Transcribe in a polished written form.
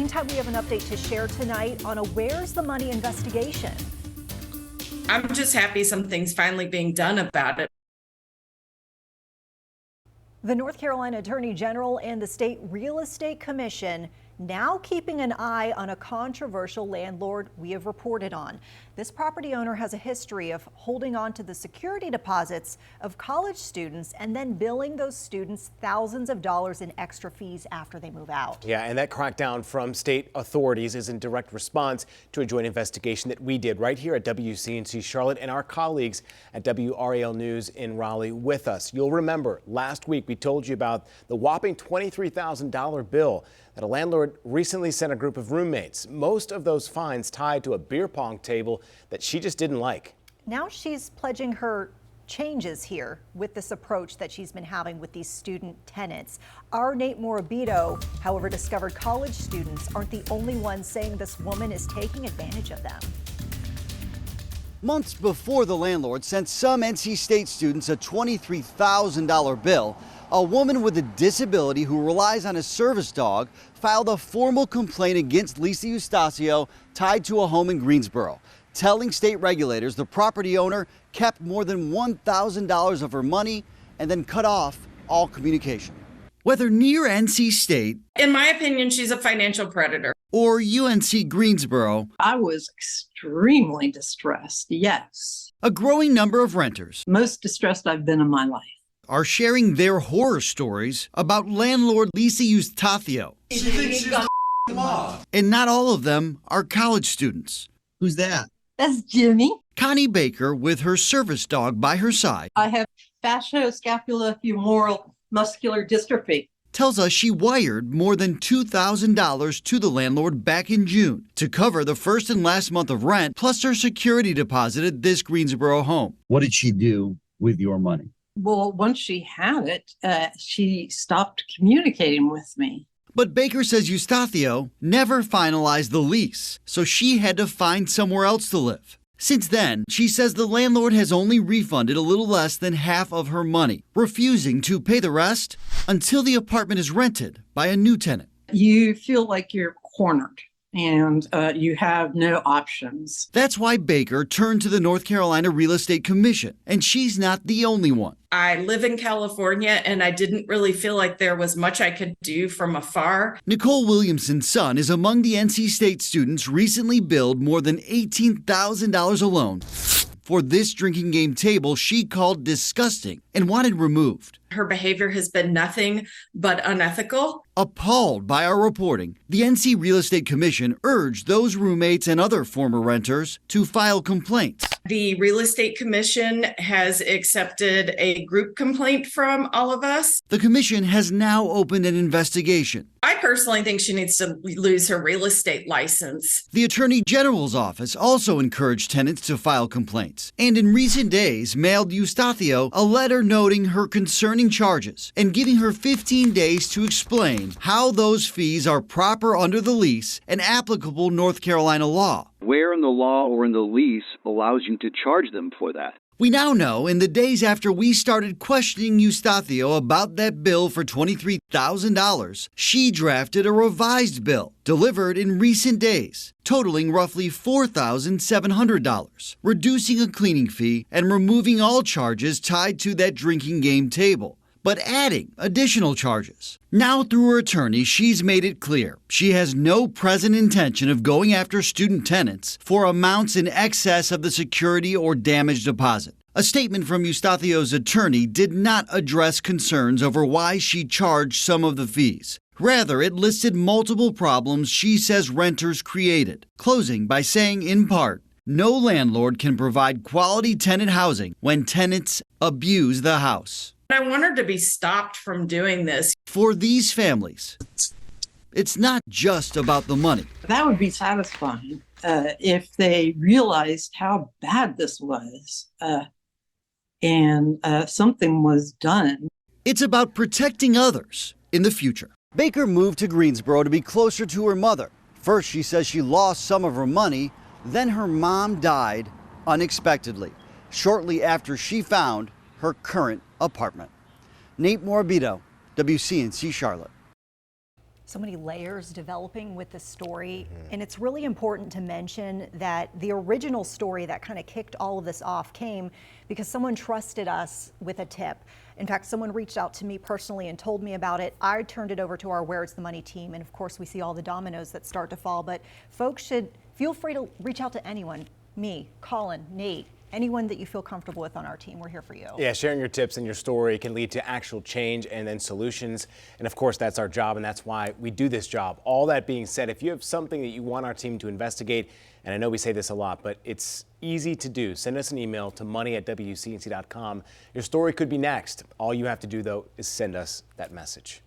Meantime, we have an update to share tonight on a Where's the Money investigation. I'm just happy something's finally being done about it. The North Carolina Attorney General and the State Real Estate Commission now keeping an eye on a controversial landlord we have reported on. This property owner has a history of holding on to the security deposits of college students and then billing those students thousands of dollars in extra fees after they move out. Yeah, and that crackdown from state authorities is in direct response to a joint investigation that we did right here at WCNC Charlotte and our colleagues at WRAL News in Raleigh with us. You'll remember last week we told you about the whopping $23,000 bill that a landlord recently sent a group of roommates. Most of those fines tied to a beer pong table that she just didn't like. Now she's pledging her changes here with this approach that she's been having with these student tenants. Our Nate Morabito, however, discovered college students aren't the only ones saying this woman is taking advantage of them. Months before the landlord sent some NC State students a $23,000 bill, a woman with a disability who relies on a service dog filed a formal complaint against Lisa Eustathiou tied to a home in Greensboro, telling state regulators the property owner kept more than $1,000 of her money and then cut off all communication. Whether near NC State, In my opinion, she's a financial predator. or UNC Greensboro, I was extremely distressed, yes. a growing number of renters Most distressed I've been in my life. are sharing their horror stories about landlord Lisa Eustathiou. And not all of them are college students. Who's that? That's Jimmy. Connie Baker, with her service dog by her side, I have facioscapulohumeral muscular dystrophy. tells us she wired more than $2,000 to the landlord back in June to cover the first and last month of rent, plus her security deposit at this Greensboro home. What did she do with your money? Well, once she had it, she stopped communicating with me. But Baker says Eustathiou never finalized the lease, so she had to find somewhere else to live. Since then, she says the landlord has only refunded a little less than half of her money, refusing to pay the rest until the apartment is rented by a new tenant. You feel like you're cornered and you have no options. That's why Baker turned to the North Carolina Real Estate Commission, and she's not the only one. I live in California and I didn't really feel like there was much I could do from afar. Nicole Williamson's son is among the NC State students recently billed more than $18,000 alone for this drinking game table she called disgusting and wanted removed. Her behavior has been nothing but unethical. Appalled by our reporting, the NC Real Estate Commission urged those roommates and other former renters to file complaints. The Real Estate Commission has accepted a group complaint from all of us. The commission has now opened an investigation. I personally think she needs to lose her real estate license. The Attorney General's office also encouraged tenants to file complaints, and in recent days mailed Eustathiou a letter noting her concerning charges and giving her 15 days to explain how those fees are proper under the lease and applicable North Carolina law. Where in the law or in the lease allows you to charge them for that? We now know in the days after we started questioning Eustathiou about that bill for $23,000, she drafted a revised bill delivered in recent days, totaling roughly $4,700, reducing a cleaning fee and removing all charges tied to that drinking game table, but adding additional charges. Now, through her attorney, she's made it clear she has no present intention of going after student tenants for amounts in excess of the security or damage deposit. A statement from Eustathiou's attorney did not address concerns over why she charged some of the fees. Rather, it listed multiple problems she says renters created, closing by saying, in part, no landlord can provide quality tenant housing when tenants abuse the house. I want her to be stopped from doing this. For these families, it's not just about the money. That would be satisfying if they realized how bad this was and something was done. It's about protecting others in the future. Baker moved to Greensboro to be closer to her mother. First, she says she lost some of her money. Then her mom died unexpectedly, shortly after she found her current apartment. Nate Morabito, WCNC Charlotte. So many layers developing with this story. And it's really important to mention that the original story that kind of kicked all of this off came because someone trusted us with a tip. In fact, someone reached out to me personally and told me about it. I turned it over to our Where's the Money team. And of course, we see all the dominoes that start to fall. But folks should feel free to reach out to anyone, me, Colin, Nate, anyone that you feel comfortable with on our team. We're here for you. Yeah, sharing your tips and your story can lead to actual change and then solutions. And of course, that's our job, and that's why we do this job. All that being said, if you have something that you want our team to investigate, and I know we say this a lot, but it's easy to do. Send us an email to money@wcnc.com. Your story could be next. All you have to do, though, is send us that message.